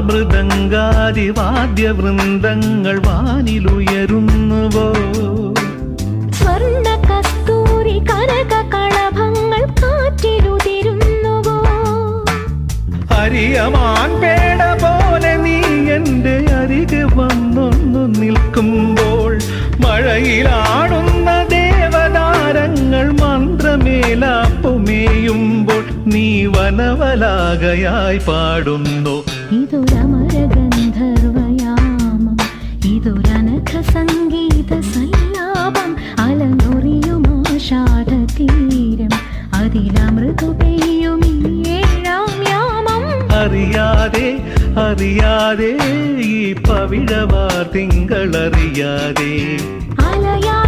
മൃദംഗാദിവാദ്യവൃന്ദങ്ങൾ വാനിലുയരുന്നുവോ? സ്വർണ്ണ കസ്തൂരി കനക കളഭങ്ങൾ കാറ്റിലുതിരുന്നുവോ? ഹരിയമാൻ പേട പോലെ നീ എൻ്റെ അരികെ വന്നൊന്നു നിൽക്കുമ്പോൾ, മഴയിലാടുന്ന ദേവതാരങ്ങൾ മന്ത്രമേലാപ്പുമേയുമ്പോൾ, നീ വനവലാകയായി പാടുന്നു. ഇതൊരമരഗന്ധർവയാമം, ഇതൊരനഘ സംഗീത സല്ലാപം, അലനൊറിയുമാഷാഢതീരം, അതിലമൃതു പെയ്യും ഈ ഏഴാം യാമം. അറിയാതെ അറിയാതെ ഈ പവിഴവാർ തിങ്കളറിയാതെ അലയാ